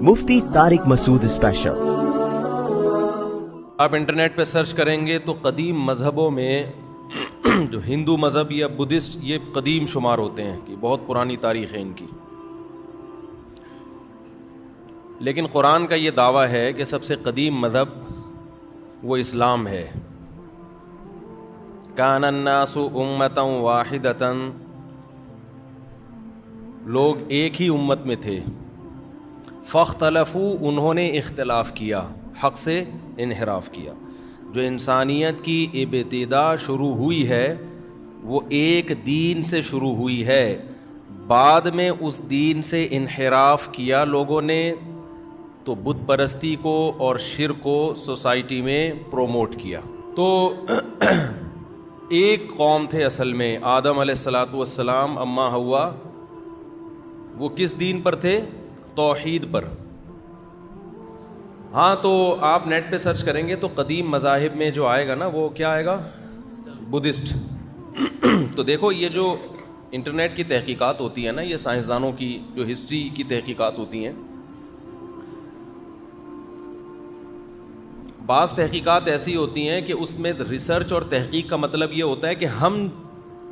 مفتی طارق مسعود special. آپ internet پہ search کریں گے تو قدیم مذہبوں میں جو ہندو مذہب یا بدھسٹ یہ قدیم شمار ہوتے ہیں کہ بہت پرانی تاریخ ہے ان کی، لیکن قرآن کا یہ دعویٰ ہے کہ سب سے قدیم مذہب وہ اسلام ہے۔ کان الناس امۃ واحدۃ، لوگ ایک ہی امت میں تھے، فاختلفوا، انہوں نے اختلاف کیا، حق سے انحراف کیا۔ جو انسانیت کی ابتدا شروع ہوئی ہے وہ ایک دین سے شروع ہوئی ہے، بعد میں اس دین سے انحراف کیا لوگوں نے تو بت پرستی کو اور شرک کو سوسائٹی میں پروموٹ کیا۔ تو ایک قوم تھے اصل میں، آدم علیہ الصلاۃ والسلام، اماں حوا، وہ کس دین پر تھے؟ توحید پر۔ ہاں تو آپ نیٹ پہ سرچ کریں گے تو قدیم مذاہب میں جو آئے گا نا وہ کیا آئے گا؟ بدھسٹ۔ تو دیکھو یہ جو انٹرنیٹ کی تحقیقات ہوتی ہیں نا، یہ سائنسدانوں کی جو ہسٹری کی تحقیقات ہوتی ہیں، بعض تحقیقات ایسی ہوتی ہیں کہ اس میں ریسرچ اور تحقیق کا مطلب یہ ہوتا ہے کہ ہم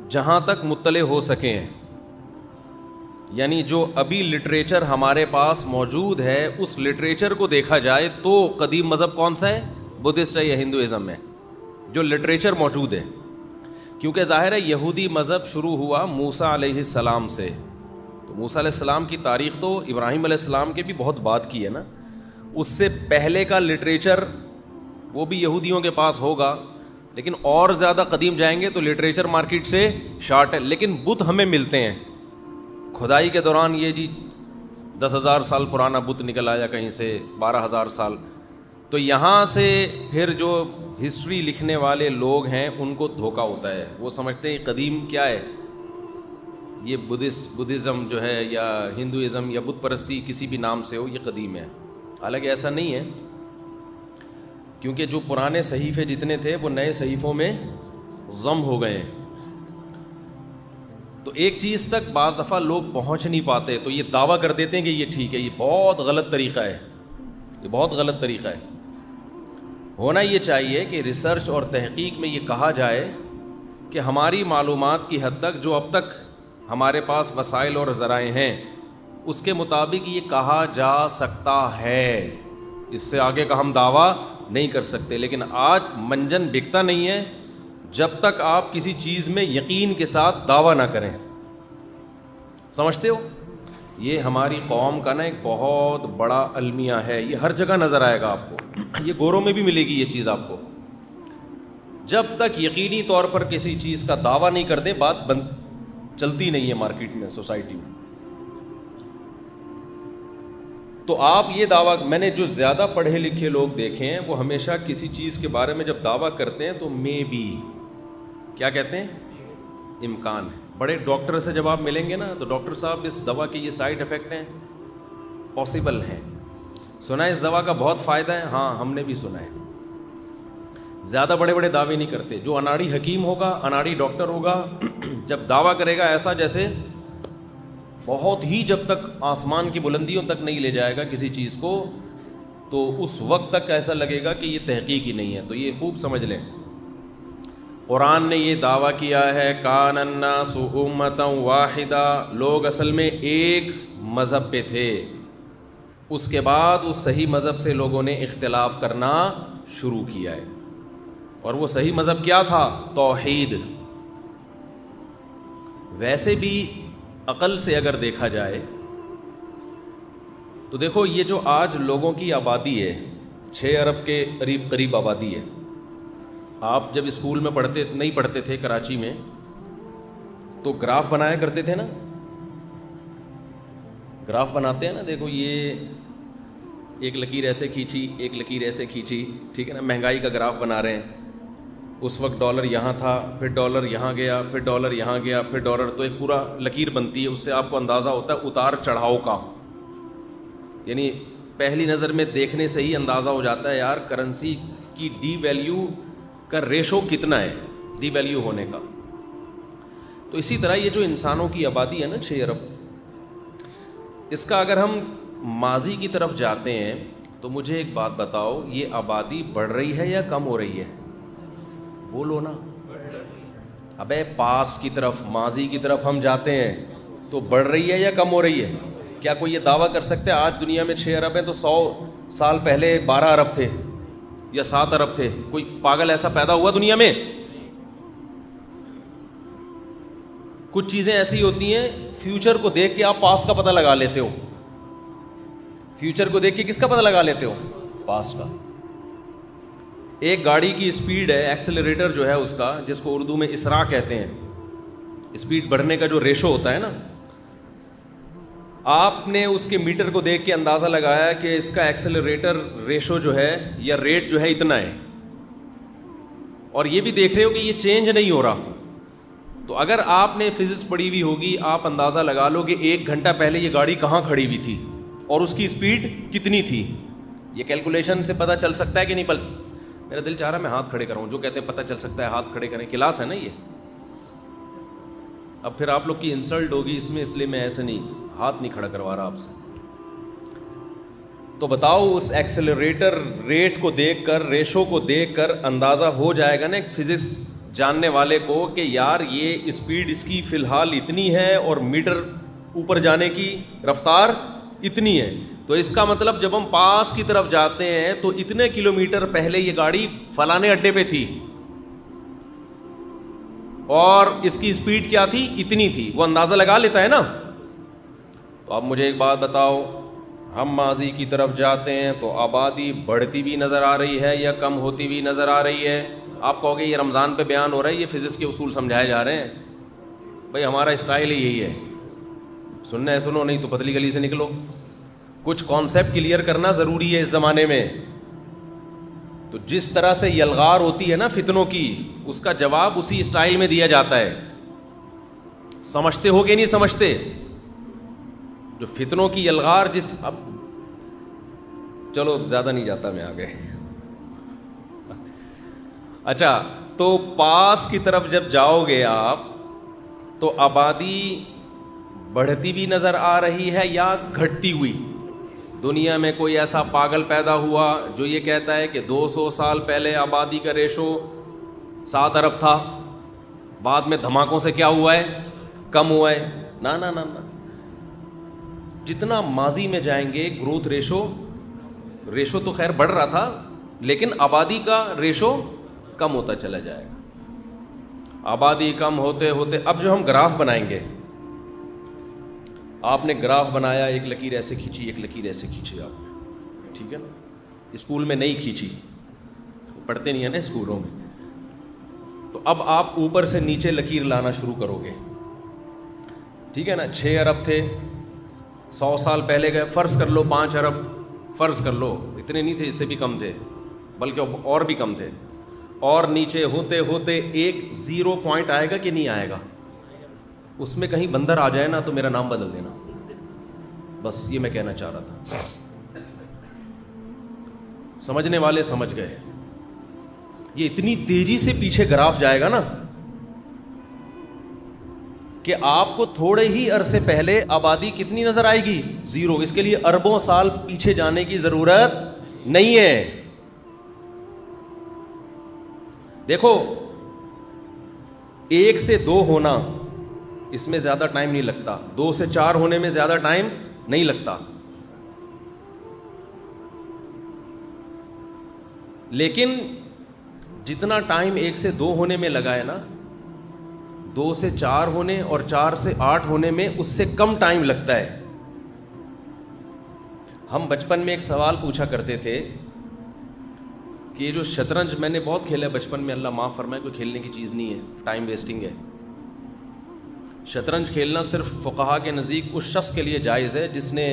جہاں تک مطلع ہو سکیں، یعنی جو ابھی لٹریچر ہمارے پاس موجود ہے اس لٹریچر کو دیکھا جائے تو قدیم مذہب کون سا ہے؟ بدھسٹ ہے یا ہندوازم ہے؟ جو لٹریچر موجود ہے، کیونکہ ظاہر ہے یہودی مذہب شروع ہوا موسیٰ علیہ السلام سے، تو موسیٰ علیہ السلام کی تاریخ تو ابراہیم علیہ السلام کے بھی بہت بعد کی ہے نا، اس سے پہلے کا لٹریچر وہ بھی یہودیوں کے پاس ہوگا، لیکن اور زیادہ قدیم جائیں گے تو لٹریچر مارکیٹ سے شارٹ ہے، لیکن بت ہمیں ملتے ہیں۔ کھدائی کے دوران یہ جی 10,000 سال پرانا بت نکل آیا کہیں سے، 12,000 سال، تو یہاں سے پھر جو ہسٹری لکھنے والے لوگ ہیں ان کو دھوکہ ہوتا ہے، وہ سمجھتے ہیں قدیم کیا ہے، یہ بدھزم جو ہے یا ہندوازم یا بت پرستی کسی بھی نام سے ہو یہ قدیم ہے، حالانکہ ایسا نہیں ہے، کیونکہ جو پرانے صحیفے جتنے تھے وہ نئے صحیفوں میں ضم ہو گئے ہیں۔ تو ایک چیز تک بعض دفعہ لوگ پہنچ نہیں پاتے تو یہ دعویٰ کر دیتے ہیں کہ یہ ٹھیک ہے، یہ بہت غلط طریقہ ہے، یہ بہت غلط طریقہ ہے۔ ہونا یہ چاہیے کہ ریسرچ اور تحقیق میں یہ کہا جائے کہ ہماری معلومات کی حد تک جو اب تک ہمارے پاس وسائل اور ذرائع ہیں اس کے مطابق یہ کہا جا سکتا ہے، اس سے آگے کا ہم دعویٰ نہیں کر سکتے۔ لیکن آج منجن بکتا نہیں ہے جب تک آپ کسی چیز میں یقین کے ساتھ دعویٰ نہ کریں، سمجھتے ہو؟ یہ ہماری قوم کا نا ایک بہت بڑا المیہ ہے، یہ ہر جگہ نظر آئے گا آپ کو، یہ گوروں میں بھی ملے گی یہ چیز آپ کو۔ جب تک یقینی طور پر کسی چیز کا دعویٰ نہیں کر دیں بات چلتی نہیں ہے مارکیٹ میں، سوسائٹی میں۔ تو آپ یہ دعویٰ، میں نے جو زیادہ پڑھے لکھے لوگ دیکھے ہیں وہ ہمیشہ کسی چیز کے بارے میں جب دعویٰ کرتے ہیں تو مے بی، کیا کہتے ہیں؟ امکان ہے۔ بڑے ڈاکٹر سے جب آپ ملیں گے نا تو ڈاکٹر صاحب اس دوا کے یہ سائیڈ افیکٹ ہیں، پاسبل ہیں، سنا ہے اس دوا کا بہت فائدہ ہے، ہاں ہم نے بھی سنا ہے۔ زیادہ بڑے بڑے دعوے نہیں کرتے۔ جو اناڑی حکیم ہوگا، اناڑی ڈاکٹر ہوگا، جب دعویٰ کرے گا ایسا جیسے بہت ہی، جب تک آسمان کی بلندیوں تک نہیں لے جائے گا کسی چیز کو تو اس وقت تک ایسا لگے گا کہ یہ تحقیق ہی نہیں ہے۔ تو یہ خوب سمجھ لیں، قرآن نے یہ دعویٰ کیا ہے کان الناس امۃ واحدہ، لوگ اصل میں ایک مذہب پہ تھے، اس کے بعد اس صحیح مذہب سے لوگوں نے اختلاف کرنا شروع کیا ہے، اور وہ صحیح مذہب کیا تھا؟ توحید۔ ویسے بھی عقل سے اگر دیکھا جائے تو دیکھو یہ جو آج لوگوں کی آبادی ہے، 6 ارب کے قریب آبادی ہے۔ آپ جب اسکول میں نہیں پڑھتے تھے کراچی میں تو گراف بنایا کرتے تھے نا، گراف بناتے ہیں نا، دیکھو یہ ایک لکیر ایسے کھینچی، ایک لکیر ایسے کھینچی، ٹھیک ہے نا، مہنگائی کا گراف بنا رہے ہیں۔ اس وقت ڈالر یہاں تھا، پھر ڈالر یہاں گیا، پھر ڈالر یہاں گیا، پھر ڈالر، تو ایک پورا لکیر بنتی ہے، اس سے آپ کو اندازہ ہوتا ہے اتار چڑھاؤ کا، یعنی پہلی نظر میں دیکھنے سے ہی اندازہ ہو جاتا ہے یار کرنسی کی ڈی ویلیو کا ریشو کتنا ہے، ڈی ویلیو ہونے کا۔ تو اسی طرح یہ جو انسانوں کی آبادی ہے نا 6 ارب، اس کا اگر ہم ماضی کی طرف جاتے ہیں تو مجھے ایک بات بتاؤ, یہ آبادی بڑھ رہی ہے یا کم ہو رہی ہے؟ بولو نا. ابے پاسٹ کی طرف, ماضی کی طرف ہم جاتے ہیں تو بڑھ رہی ہے یا کم ہو رہی ہے؟ کیا کوئی یہ دعویٰ کر سکتے ہیں آج دنیا میں 6 ارب ہیں تو 100 سال پہلے 12 ارب تھے یا 7 ارب تھے؟ کوئی پاگل ایسا پیدا ہوا دنیا میں؟ کچھ چیزیں ایسی ہوتی ہیں فیوچر کو دیکھ کے آپ پاسٹ کا پتہ لگا لیتے ہو. فیوچر کو دیکھ کے کس کا پتہ لگا لیتے ہو؟ پاسٹ کا. ایک گاڑی کی اسپیڈ ہے, ایکسلریٹر جو ہے اس کا, جس کو اردو میں اسراء کہتے ہیں, اسپیڈ بڑھنے کا جو ریشو ہوتا ہے نا, آپ نے اس کے میٹر کو دیکھ کے اندازہ لگایا کہ اس کا ایکسلریٹر ریشو جو ہے یا ریٹ جو ہے اتنا ہے, اور یہ بھی دیکھ رہے ہو کہ یہ چینج نہیں ہو رہا. تو اگر آپ نے فزکس پڑھی ہوئی ہوگی, آپ اندازہ لگا لو کہ 1 گھنٹہ پہلے یہ گاڑی کہاں کھڑی ہوئی تھی اور اس کی اسپیڈ کتنی تھی. یہ کیلکولیشن سے پتہ چل سکتا ہے کہ نہیں؟ میرا دل چاہ رہا ہے میں ہاتھ کھڑے کروں. جو کہتے ہیں پتہ چل سکتا ہے ہاتھ کھڑے کریں, کلاس ہے نا یہ. اب پھر آپ لوگ کی انسلٹ ہوگی اس میں, اس لیے میں ایسے نہیں ہاتھ نہیں کھڑا کروا رہا آپ سے. تو بتاؤ اس ایکسلریٹر ریٹ کو دیکھ کر, ریشو کو دیکھ کر اندازہ ہو جائے گا نا ایک فزکس جاننے والے کو کہ یار یہ اسپیڈ اس کی فی الحال اتنی ہے اور میٹر اوپر جانے کی رفتار اتنی ہے. تو اس کا مطلب جب ہم پاس کی طرف جاتے ہیں تو اتنے کلومیٹر پہلے یہ گاڑی فلانے اڈے پہ تھی اور اس کی اسپیڈ کیا تھی, اتنی تھی. وہ اندازہ لگا لیتا ہے نا. تو اب مجھے ایک بات بتاؤ, ہم ماضی کی طرف جاتے ہیں تو آبادی بڑھتی بھی نظر آ رہی ہے یا کم ہوتی بھی نظر آ رہی ہے؟ آپ کہو گے یہ رمضان پہ بیان ہو رہا ہے, یہ فزکس کے اصول سمجھائے جا رہے ہیں. بھائی ہمارا اسٹائل ہی یہی ہے, سننا ہے سنو, نہیں تو پتلی گلی سے نکلو. کچھ کانسیپٹ کلیئر کرنا ضروری ہے اس زمانے میں. تو جس طرح سے یلغار ہوتی ہے نا فتنوں کی, اس کا جواب اسی اسٹائل میں دیا جاتا ہے. سمجھتے ہو کہ نہیں سمجھتے؟ جو فتنوں کی یلغار جس, اب چلو زیادہ نہیں جاتا میں آگے. اچھا, تو پاس کی طرف جب جاؤ گے آپ تو آبادی بڑھتی بھی نظر آ رہی ہے یا گھٹتی ہوئی؟ دنیا میں کوئی ایسا پاگل پیدا ہوا جو یہ کہتا ہے کہ 200 سال پہلے آبادی کا ریشو 7 ارب تھا, بعد میں دھماکوں سے کیا ہوا ہے, کم ہوا ہے؟ نا نا نا نا. جتنا ماضی میں جائیں گے گروتھ ریشو تو خیر بڑھ رہا تھا, لیکن آبادی کا ریشو کم ہوتا چلا جائے گا. آبادی کم ہوتے ہوتے, اب جو ہم گراف بنائیں گے, آپ نے گراف بنایا, ایک لکیر ایسے کھینچی, ایک لکیر ایسے کھینچی آپ نے, ٹھیک ہے نا. اسکول میں نہیں کھینچی, پڑھتے نہیں ہیں نا اسکولوں میں. تو اب آپ اوپر سے نیچے لکیر لانا شروع کرو گے, ٹھیک ہے نا. 6 ارب تھے, 100 سال پہلے گئے, فرض کر لو 5 ارب, فرض کر لو, اتنے نہیں تھے, اس سے بھی کم تھے, بلکہ اور بھی کم تھے. اور نیچے ہوتے ہوتے ایک 0 پوائنٹ آئے گا کہ نہیں آئے گا؟ اس میں کہیں بندر آ جائے نا تو میرا نام بدل دینا. بس یہ میں کہنا چاہ رہا تھا. سمجھنے والے سمجھ گئے. یہ اتنی تیزی سے پیچھے گراف جائے گا نا کہ آپ کو تھوڑے ہی عرصے پہلے آبادی کتنی نظر آئے گی؟ 0. اس کے لیے اربوں سال پیچھے جانے کی ضرورت نہیں ہے. دیکھو, 1 سے 2 ہونا اس میں زیادہ ٹائم نہیں لگتا, 2 سے 4 ہونے میں زیادہ ٹائم نہیں لگتا. لیکن جتنا ٹائم 1 سے 2 ہونے میں لگا ہے نا, 2 سے 4 ہونے اور 4 سے 8 ہونے میں اس سے کم ٹائم لگتا ہے. ہم بچپن میں ایک سوال پوچھا کرتے تھے کہ یہ جو شطرنج میں نے بہت کھیلا ہے بچپن میں, اللہ معاف فرمائے, کوئی کھیلنے کی چیز نہیں ہے, ٹائم ویسٹنگ ہے. شطرنج کھیلنا صرف فقہا کے نزدیک اس شخص کے لیے جائز ہے جس نے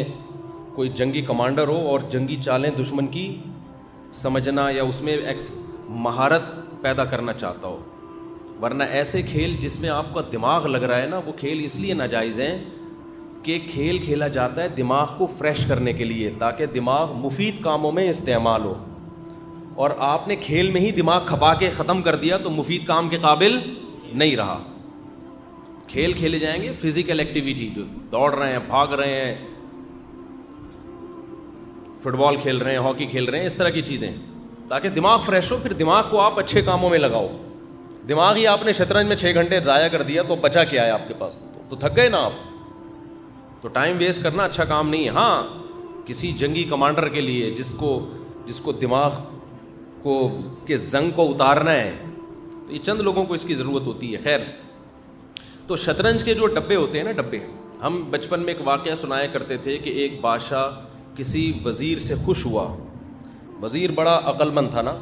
کوئی جنگی کمانڈر ہو اور جنگی چالیں دشمن کی سمجھنا یا اس میں مہارت پیدا کرنا چاہتا ہو. ورنہ ایسے کھیل جس میں آپ کا دماغ لگ رہا ہے نا, وہ کھیل اس لیے ناجائز ہیں کہ کھیل کھیلا جاتا ہے دماغ کو فریش کرنے کے لیے, تاکہ دماغ مفید کاموں میں استعمال ہو. اور آپ نے کھیل میں ہی دماغ کھپا کے ختم کر دیا تو مفید کام کے قابل نہیں رہا. کھیل کھیلے جائیں گے, فزیکل ایکٹیویٹی, جو دوڑ رہے ہیں, بھاگ رہے ہیں, فٹ بال کھیل رہے ہیں, ہاکی کھیل رہے ہیں, اس طرح کی چیزیں, تاکہ دماغ فریش ہو. پھر دماغ کو آپ اچھے کاموں میں لگاؤ. دماغ ہی آپ نے شطرنج میں 6 گھنٹے ضائع کر دیا تو بچا کیا ہے آپ کے پاس؟ تو تھک گئے نا آپ. تو ٹائم ویسٹ کرنا اچھا کام نہیں ہے. ہاں کسی جنگی کمانڈر کے لیے جس کو دماغ کو کے زنگ کو اتارنا ہے, تو یہ چند لوگوں کو اس کی ضرورت ہوتی ہے. خیر, تو شطرنج کے جو ڈبے ہوتے ہیں نا, ڈبے, ہم بچپن میں ایک واقعہ سنایا کرتے تھے کہ ایک بادشاہ کسی وزیر سے خوش ہوا. وزیر بڑا عقل مند تھا نا,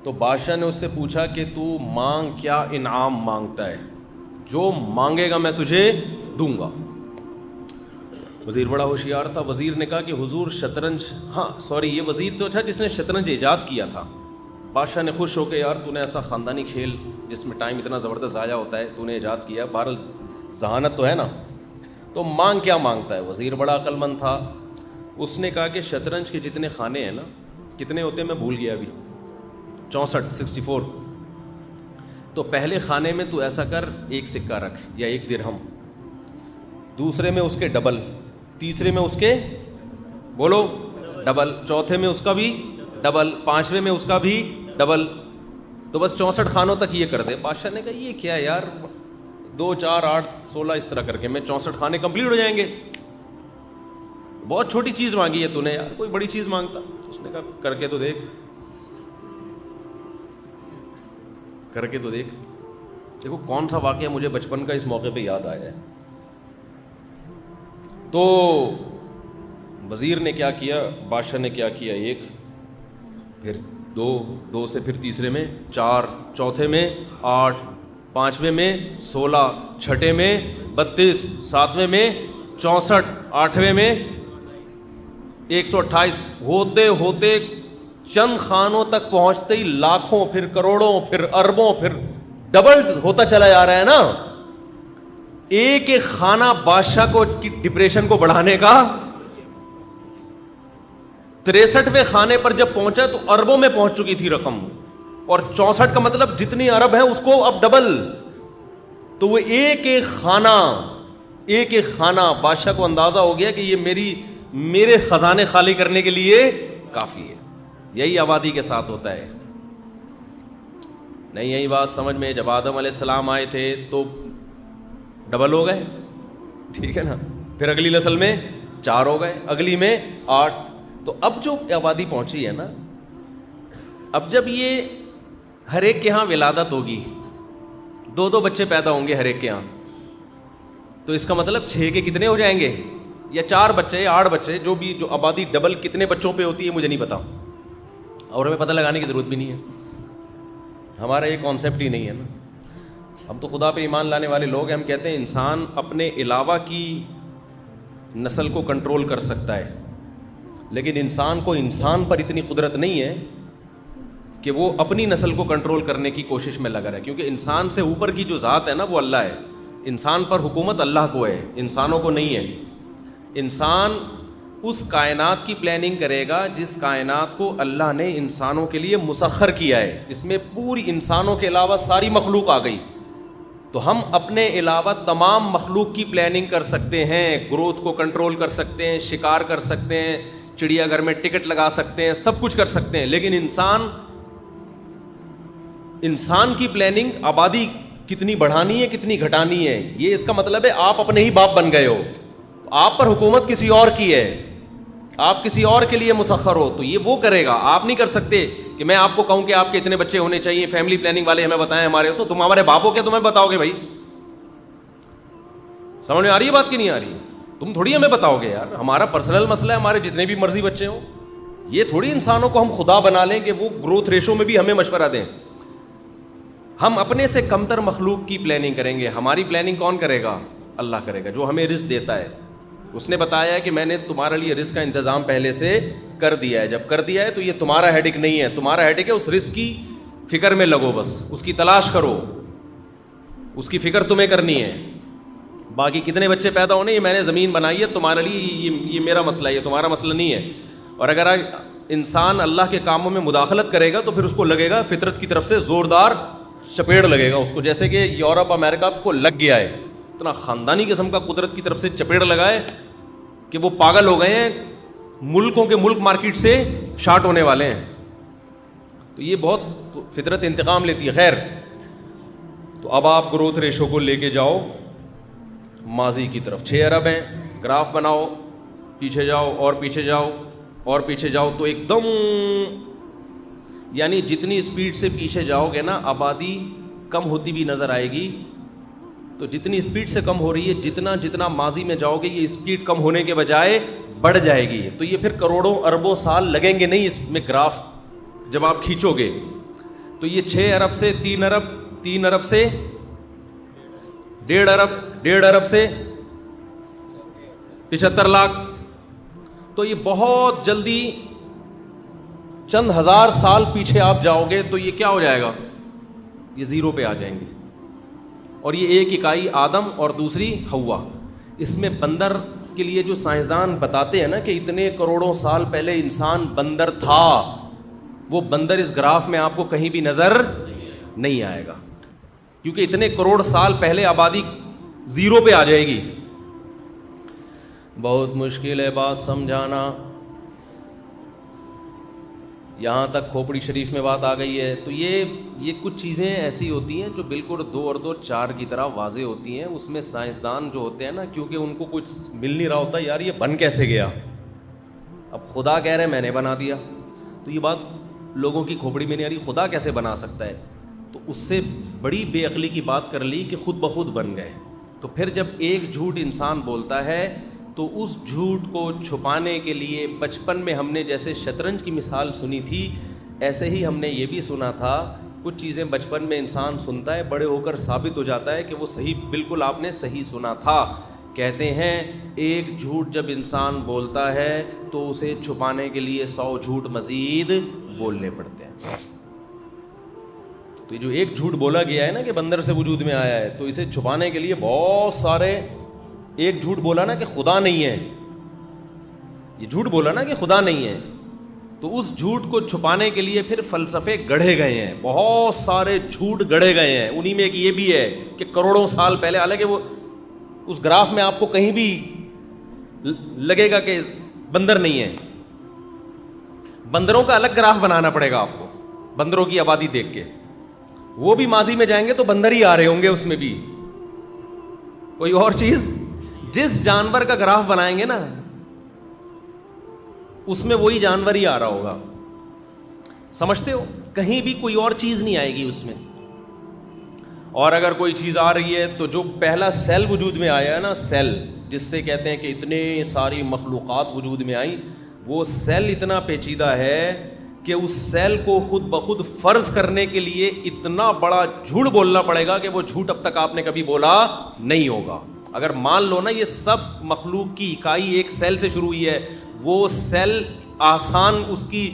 تو بادشاہ نے اس سے پوچھا کہ تو مانگ, کیا انعام مانگتا ہے؟ جو مانگے گا میں تجھے دوں گا. وزیر بڑا ہوشیار تھا. وزیر نے کہا کہ حضور شطرنج, ہاں سوری یہ وزیر تو تھا جس نے شطرنج ایجاد کیا تھا. بادشاہ نے خوش ہو کے, یار تو نے ایسا خاندانی کھیل جس میں ٹائم اتنا زبردست ضائع ہوتا ہے تو نے ایجاد کیا, بہرحال ذہانت تو ہے نا, تو مانگ کیا مانگتا ہے؟ وزیر بڑا عقل مند تھا. اس نے کہا کہ شطرنج کے جتنے خانے ہیں نا, کتنے ہوتے ہیں میں بھول گیا ابھی, 64. تو پہلے خانے میں تو ایسا کر, ایک سکہ رکھ یا 1 درہم, دوسرے میں اس کے ڈبل, تیسرے میں اس کے بولو ڈبل, چوتھے میں اس کا بھی ڈبل, 5ویں میں اس کا بھی ڈبل. تو بس 64 خانوں تک یہ کر دے. بادشاہ نے کہا یہ کیا یار, 2 4 8 16 اس طرح کر کے میں 64 خانے کمپلیٹ ہو جائیں گے. بہت چھوٹی چیز مانگی ہے تو نے یار, کوئی بڑی چیز مانگتا. اس نے کہا کر کے تو دیکھ, کر کے تو دیکھ. دیکھو کون سا واقعہ مجھے بچپن کا اس موقع پہ یاد آیا ہے. تو وزیر نے کیا کیا, بادشاہ نے کیا کیا, 1 پھر 2 سے پھر تیسرے میں 4, چوتھے میں 8, 5ویں میں 16, چھٹے میں 32, 7ویں میں 64, 8ویں میں 128. ہوتے ہوتے چند خانوں تک پہنچتے ہی لاکھوں, پھر کروڑوں, پھر اربوں, پھر ڈبل ہوتا چلا جا رہا ہے نا. ایک خانہ بادشاہ کو ڈپریشن کو بڑھانے کا. 63ویں خانے پر جب پہنچا تو اربوں میں پہنچ چکی تھی رقم, اور 64 کا مطلب جتنی ارب ہے اس کو اب ڈبل. تو وہ ایک خانہ بادشاہ کو اندازہ ہو گیا کہ یہ میرے خزانے خالی کرنے کے لیے کافی ہے. یہی آبادی کے ساتھ ہوتا ہے. نہیں یہی بات سمجھ میں, جب آدم علیہ السلام آئے تھے تو ڈبل ہو گئے, ٹھیک ہے نا, پھر اگلی نسل میں 4 ہو گئے, اگلی میں 8. تو اب جو آبادی پہنچی ہے نا, اب جب یہ ہر ایک کے ہاں ولادت ہوگی, 2 بچے پیدا ہوں گے ہر ایک کے ہاں, تو اس کا مطلب 6 کے کتنے ہو جائیں گے, یا 4 بچے, 8 بچے, جو آبادی ڈبل کتنے بچوں پہ ہوتی ہے مجھے نہیں پتا, اور ہمیں پتہ لگانے کی ضرورت بھی نہیں ہے. ہمارا یہ کانسیپٹ ہی نہیں ہے نا. ہم تو خدا پہ ایمان لانے والے لوگ ہیں. ہم کہتے ہیں انسان اپنے علاوہ کی نسل کو کنٹرول کر سکتا ہے, لیکن انسان کو انسان پر اتنی قدرت نہیں ہے کہ وہ اپنی نسل کو کنٹرول کرنے کی کوشش میں لگا رہے, کیونکہ انسان سے اوپر کی جو ذات ہے نا وہ اللہ ہے. انسان پر حکومت اللہ کو ہے, انسانوں کو نہیں ہے. انسان اس کائنات کی پلاننگ کرے گا جس کائنات کو اللہ نے انسانوں کے لیے مسخر کیا ہے. اس میں پوری انسانوں کے علاوہ ساری مخلوق آ گئی, تو ہم اپنے علاوہ تمام مخلوق کی پلاننگ کر سکتے ہیں, گروتھ کو کنٹرول کر سکتے ہیں, شکار کر سکتے ہیں, چڑیا گھر میں ٹکٹ لگا سکتے ہیں, سب کچھ کر سکتے ہیں. لیکن انسان کی پلاننگ آبادی کتنی بڑھانی ہے کتنی گھٹانی ہے, یہ اس کا مطلب ہے آپ اپنے ہی باپ بن گئے ہو. آپ پر حکومت کسی اور کی ہے, آپ کسی اور کے لیے مسخر ہو, تو یہ وہ کرے گا. آپ نہیں کر سکتے کہ میں آپ کو کہوں کہ آپ کے اتنے بچے ہونے چاہیے, فیملی پلاننگ والے ہمیں بتائیں ہمارے, تو تم ہمارے باپ ہو کیا تمہیں بتاؤ گے؟ بھائی سمجھ میں آ رہی ہے بات کی نہیں آ رہی؟ تم تھوڑی ہمیں بتاؤ گے یار, ہمارا پرسنل مسئلہ ہے, ہمارے جتنے بھی مرضی بچے ہوں. یہ تھوڑی انسانوں کو ہم خدا بنا لیں کہ وہ گروتھ ریشو میں بھی ہمیں مشورہ دیں. ہم اپنے سے کمتر مخلوق کی پلاننگ کریں گے. ہماری پلاننگ کون کرے گا؟ اللہ کرے گا, جو ہمیں رزق دیتا ہے. اس نے بتایا ہے کہ میں نے تمہارے لیے رزق کا انتظام پہلے سے کر دیا ہے. جب کر دیا ہے تو یہ تمہارا ہیڈک نہیں ہے, تمہارا ہیڈک ہے اس رزق کی فکر میں لگو, بس اس کی تلاش کرو, اس کی فکر تمہیں کرنی ہے. باقی کتنے بچے پیدا ہونے یہ میں نے زمین بنائی ہے تمہارے لیے, یہ میرا مسئلہ ہے, یہ تمہارا مسئلہ نہیں ہے. اور اگر انسان اللہ کے کاموں میں مداخلت کرے گا تو پھر اس کو لگے گا فطرت کی طرف سے زوردار چپیڑ لگے گا اس کو, جیسے کہ یورپ امریکہ کو لگ گیا ہے, اتنا خاندانی قسم کا قدرت کی طرف سے چپیڑ لگا ہے کہ وہ پاگل ہو گئے ہیں ملکوں کے ملک مارکیٹ سے شارٹ ہونے والے ہیں. تو یہ بہت فطرت انتقام لیتی ہے. خیر, تو اب آپ گروتھ ریشو کو لے کے جاؤ ماضی کی طرف. 6 ارب ہیں, گراف بناؤ, پیچھے جاؤ اور پیچھے جاؤ اور پیچھے جاؤ, تو ایک دم یعنی جتنی اسپیڈ سے پیچھے جاؤ گے نا آبادی کم ہوتی بھی نظر آئے گی. تو جتنی اسپیڈ سے کم ہو رہی ہے, جتنا ماضی میں جاؤ گے یہ اسپیڈ کم ہونے کے بجائے بڑھ جائے گی. تو یہ پھر کروڑوں اربوں سال لگیں گے نہیں اس میں گراف جب آپ کھینچو گے. تو یہ 6 ارب سے 3 ارب, 3 ارب سے 1.5 ارب, 1.5 ارب سے 75 لاکھ. تو یہ بہت جلدی چند ہزار سال پیچھے آپ جاؤ گے تو یہ کیا ہو جائے گا, یہ زیرو پہ آ جائیں گے. اور یہ ایک اکائی آدم اور دوسری ہوا. اس میں بندر کے لیے جو سائنسدان بتاتے ہیں نا کہ اتنے کروڑوں سال پہلے انسان بندر تھا, وہ بندر اس گراف میں آپ کو کہیں بھی نظر نہیں آئے گا, کیونکہ اتنے کروڑ سال پہلے آبادی زیرو پہ آ جائے گی. بہت مشکل ہے بات سمجھانا. یہاں تک کھوپڑی شریف میں بات آ گئی ہے. تو یہ کچھ چیزیں ایسی ہوتی ہیں جو بالکل 2 اور 2 4 کی طرح واضح ہوتی ہیں. اس میں سائنسدان جو ہوتے ہیں نا, کیونکہ ان کو کچھ مل نہیں رہا ہوتا, یار یہ بن کیسے گیا, اب خدا کہہ رہے ہیں میں نے بنا دیا, تو یہ بات لوگوں کی کھوپڑی میں نہیں آ رہی, خدا کیسے بنا سکتا ہے. تو اس سے بڑی بے عقلی کی بات کر لی کہ خود بخود بن گئے. تو پھر جب ایک جھوٹ انسان بولتا ہے تو اس جھوٹ کو چھپانے کے لیے بچپن میں ہم نے جیسے شطرنج کی مثال سنی تھی, ایسے ہی ہم نے یہ بھی سنا تھا. کچھ چیزیں بچپن میں انسان سنتا ہے, بڑے ہو کر ثابت ہو جاتا ہے کہ وہ صحیح, بالکل آپ نے صحیح سنا تھا. کہتے ہیں ایک جھوٹ جب انسان بولتا ہے تو اسے چھپانے کے لیے 100 جھوٹ مزید بولنے پڑتے ہیں. تو یہ جو ایک جھوٹ بولا گیا ہے نا کہ بندر سے وجود میں آیا ہے, تو اسے چھپانے کے لیے بہت سارے, ایک جھوٹ بولا نا کہ خدا نہیں ہے, یہ جھوٹ بولا نا کہ خدا نہیں ہے, تو اس جھوٹ کو چھپانے کے لیے پھر فلسفے گڑھے گئے ہیں, بہت سارے جھوٹ گڑھے گئے ہیں. انہی میں ایک یہ بھی ہے کہ کروڑوں سال پہلے, حالانکہ وہ اس گراف میں آپ کو کہیں بھی لگے گا کہ بندر نہیں ہے. بندروں کا الگ گراف بنانا پڑے گا آپ کو, بندروں کی آبادی دیکھ کے. وہ بھی ماضی میں جائیں گے تو بندر ہی آ رہے ہوں گے, اس میں بھی کوئی اور چیز. جس جانور کا گراف بنائیں گے نا اس میں وہی جانور ہی آ رہا ہوگا, سمجھتے ہو, کہیں بھی کوئی اور چیز نہیں آئے گی اس میں. اور اگر کوئی چیز آ رہی ہے تو جو پہلا سیل وجود میں آیا ہے نا, سیل جس سے کہتے ہیں کہ اتنے ساری مخلوقات وجود میں آئیں, وہ سیل اتنا پیچیدہ ہے کہ اس سیل کو خود بخود فرض کرنے کے لیے اتنا بڑا جھوٹ بولنا پڑے گا کہ وہ جھوٹ اب تک آپ نے کبھی بولا نہیں ہوگا. اگر مان لو نا یہ سب مخلوق کی اکائی ایک سیل سے شروع ہوئی ہے, وہ سیل آسان, اس کی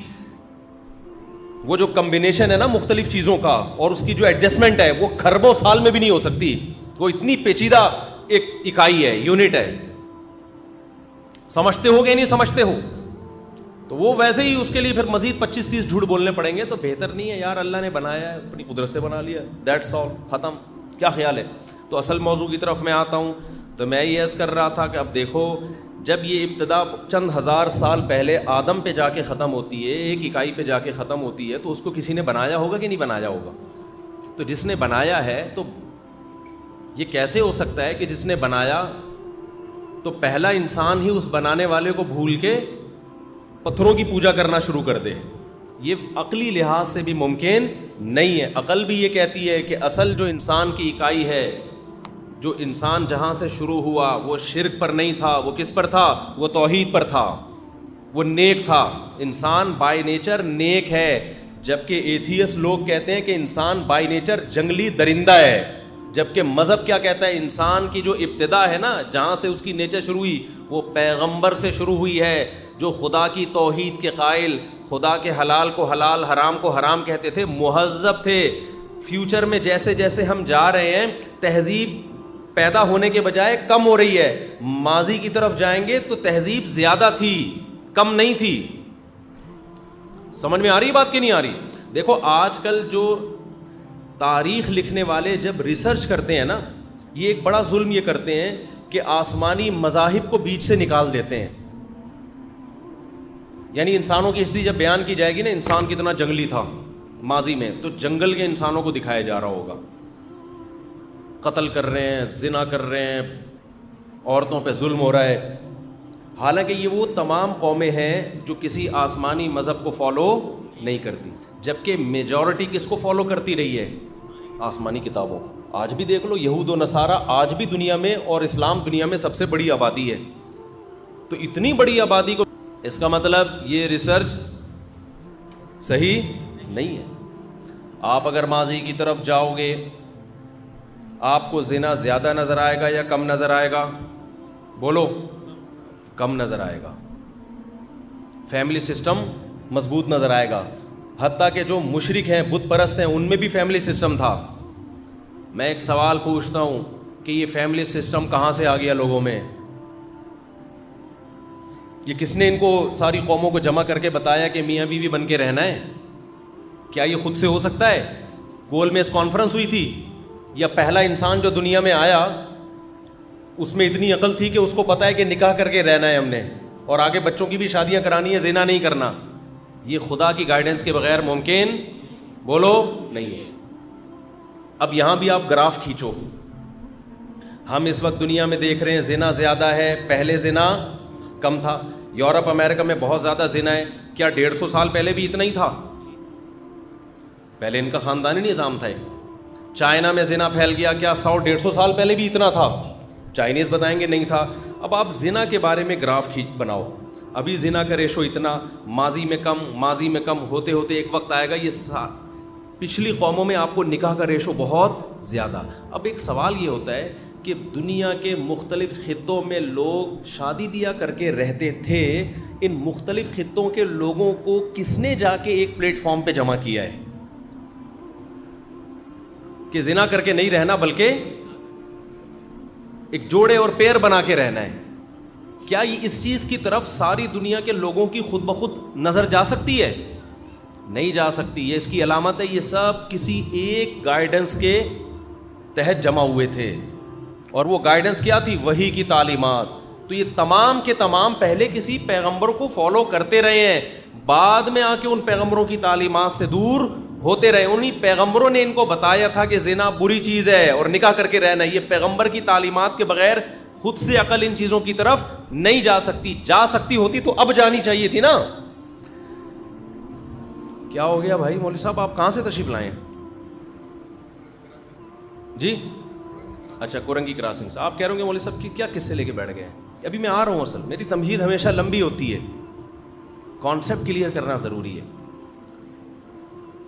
وہ جو کمبینیشن ہے نا مختلف چیزوں کا اور اس کی جو ایڈجسٹمنٹ ہے وہ کھربوں سال میں بھی نہیں ہو سکتی. وہ اتنی پیچیدہ ایک اکائی ہے, یونٹ ہے. سمجھتے ہو کہ نہیں سمجھتے ہو؟ تو وہ ویسے ہی اس کے لیے پھر مزید 25-30 جھوٹ بولنے پڑیں گے. تو بہتر نہیں ہے یار, اللہ نے بنایا ہے, اپنی قدرت سے بنا لیا, دیٹس آل, ختم. کیا خیال ہے؟ تو اصل موضوع کی طرف میں آتا ہوں. تو میں یہ عرض کر رہا تھا کہ اب دیکھو, جب یہ ابتدا چند ہزار سال پہلے آدم پہ جا کے ختم ہوتی ہے, ایک اکائی پہ جا کے ختم ہوتی ہے, تو اس کو کسی نے بنایا ہوگا کہ نہیں بنایا ہوگا؟ تو جس نے بنایا ہے, تو یہ کیسے ہو سکتا ہے کہ جس نے بنایا تو پہلا انسان ہی اس بنانے والے کو بھول کے پتھروں کی پوجا کرنا شروع کر دے؟ یہ عقلی لحاظ سے بھی ممکن نہیں ہے. عقل بھی یہ کہتی ہے کہ اصل جو انسان کی اکائی ہے, جو انسان جہاں سے شروع ہوا وہ شرک پر نہیں تھا, وہ کس پر تھا؟ وہ توحید پر تھا, وہ نیک تھا. انسان بائی نیچر نیک ہے, جبکہ ایتھیس لوگ کہتے ہیں کہ انسان بائی نیچر جنگلی درندہ ہے. جبکہ مذہب کیا کہتا ہے؟ انسان کی جو ابتدا ہے نا, جہاں سے اس کی نیچر شروع ہوئی, وہ پیغمبر سے شروع ہوئی ہے, جو خدا کی توحید کے قائل, خدا کے حلال کو حلال, حرام کو حرام کہتے تھے, مہذب تھے. فیوچر میں جیسے جیسے ہم جا رہے ہیں, تہذیب پیدا ہونے کے بجائے کم ہو رہی ہے. ماضی کی طرف جائیں گے تو تہذیب زیادہ تھی, کم نہیں تھی. سمجھ میں آ رہی بات کہ نہیں آ رہی؟ دیکھو آج کل جو تاریخ لکھنے والے جب ریسرچ کرتے ہیں نا, یہ ایک بڑا ظلم یہ کرتے ہیں کہ آسمانی مذاہب کو بیچ سے نکال دیتے ہیں. یعنی انسانوں کی ہسٹری جب بیان کی جائے گی نا، انسان کتنا جنگلی تھا ماضی میں، تو جنگل کے انسانوں کو دکھایا جا رہا ہوگا، قتل کر رہے ہیں، زنا کر رہے ہیں، عورتوں پہ ظلم ہو رہا ہے. حالانکہ یہ وہ تمام قومیں ہیں جو کسی آسمانی مذہب کو فالو نہیں کرتی، جبکہ میجورٹی کس کو فالو کرتی رہی ہے؟ آسمانی کتابوں. آج بھی دیکھ لو، یہود و نصارہ آج بھی دنیا میں، اور اسلام دنیا میں سب سے بڑی آبادی ہے. تو اتنی بڑی آبادی کو، اس کا مطلب یہ ریسرچ صحیح نہیں ہے. آپ اگر ماضی کی طرف جاؤ گے، آپ کو زنا زیادہ نظر آئے گا یا کم نظر آئے گا؟ بولو. کم نظر آئے گا. فیملی سسٹم مضبوط نظر آئے گا. حتیٰ کہ جو مشرک ہیں، بت پرست ہیں، ان میں بھی فیملی سسٹم تھا. میں ایک سوال پوچھتا ہوں کہ یہ فیملی سسٹم کہاں سے آ گیا لوگوں میں؟ یہ کس نے ان کو ساری قوموں کو جمع کر کے بتایا کہ میاں بیوی بن کے رہنا ہے؟ کیا یہ خود سے ہو سکتا ہے؟ گول میز کانفرنس ہوئی تھی؟ یا پہلا انسان جو دنیا میں آیا اس میں اتنی عقل تھی کہ اس کو پتہ ہے کہ نکاح کر کے رہنا ہے ہم نے، اور آگے بچوں کی بھی شادیاں کرانی ہے، زنا نہیں کرنا؟ یہ خدا کی گائیڈنس کے بغیر ممکن، بولو، نہیں ہے. اب یہاں بھی آپ گراف کھینچو. ہم اس وقت دنیا میں دیکھ رہے ہیں زنا زیادہ ہے، پہلے زنا کم تھا. یورپ امریکہ میں بہت زیادہ زنا ہے. کیا 150 سال پہلے بھی اتنا ہی تھا؟ پہلے ان کا خاندانی نظام تھا. چائنا میں زنا پھیل گیا، کیا 100-150 سال پہلے بھی اتنا تھا؟ چائنیز بتائیں گے نہیں تھا. اب آپ زنا کے بارے میں گراف بناؤ. ابھی زنا کا ریشو اتنا، ماضی میں کم، ماضی میں کم، ہوتے ہوتے ایک وقت آئے گا یہ پچھلی قوموں میں آپ کو نکاح کا ریشو بہت زیادہ. اب ایک سوال یہ ہوتا ہے کہ دنیا کے مختلف خطوں میں لوگ شادی بیاہ کر کے رہتے تھے، ان مختلف خطوں کے لوگوں کو کس نے جا کے ایک پلیٹ فارم پہ جمع کیا ہے کہ زنا کر کے نہیں رہنا بلکہ ایک جوڑے اور پیر بنا کے رہنا ہے؟ کیا یہ اس چیز کی طرف ساری دنیا کے لوگوں کی خود بخود نظر جا سکتی ہے؟ نہیں جا سکتی. یہ اس کی علامت ہے، یہ سب کسی ایک گائیڈنس کے تحت جمع ہوئے تھے، اور وہ گائیڈنس کیا تھی؟ وحی کی تعلیمات. تو یہ تمام کے تمام پہلے کسی پیغمبر کو فالو کرتے رہے ہیں، بعد میں آ کے ان پیغمبروں کی تعلیمات سے دور ہوتے رہے. انہی پیغمبروں نے ان کو بتایا تھا کہ زنا بری چیز ہے اور نکاح کر کے رہنا. یہ پیغمبر کی تعلیمات کے بغیر خود سے عقل ان چیزوں کی طرف نہیں جا سکتی. جا سکتی ہوتی تو اب جانی چاہیے تھی نا. کیا ہو گیا بھائی مولوی صاحب، آپ کہاں سے تشریف لائے ہیں؟ جی اچھا، کورنگی کراسنگ سے. آپ کہہ رہے ہوں گے مولوی صاحب کی کیا قصے لے کے بیٹھ گئے ہیں؟ ابھی میں آ رہا ہوں. اصل میری تمہید ہمیشہ لمبی ہوتی ہے، کانسیپٹ کلیئر کرنا ضروری ہے.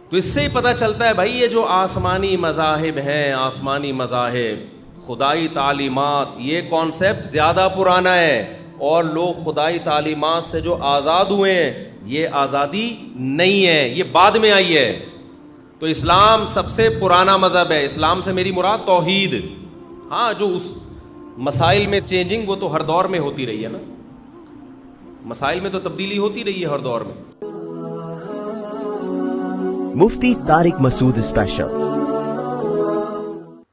تو اس سے ہی پتہ چلتا ہے بھائی یہ جو آسمانی مذاہب ہیں، آسمانی مذاہب، خدائی تعلیمات، یہ کانسیپٹ زیادہ پرانا ہے، اور لوگ خدائی تعلیمات سے جو آزاد ہوئے ہیں یہ آزادی نہیں ہے، یہ بعد میں آئی ہے. تو اسلام سب سے پرانا مذہب ہے. اسلام سے میری مراد توحید. ہاں جو اس مسائل میں چینجنگ وہ تو ہر دور میں ہوتی رہی ہے نا، مسائل میں تو تبدیلی ہوتی رہی ہے ہر دور میں. Mufti Tariq Masood Special.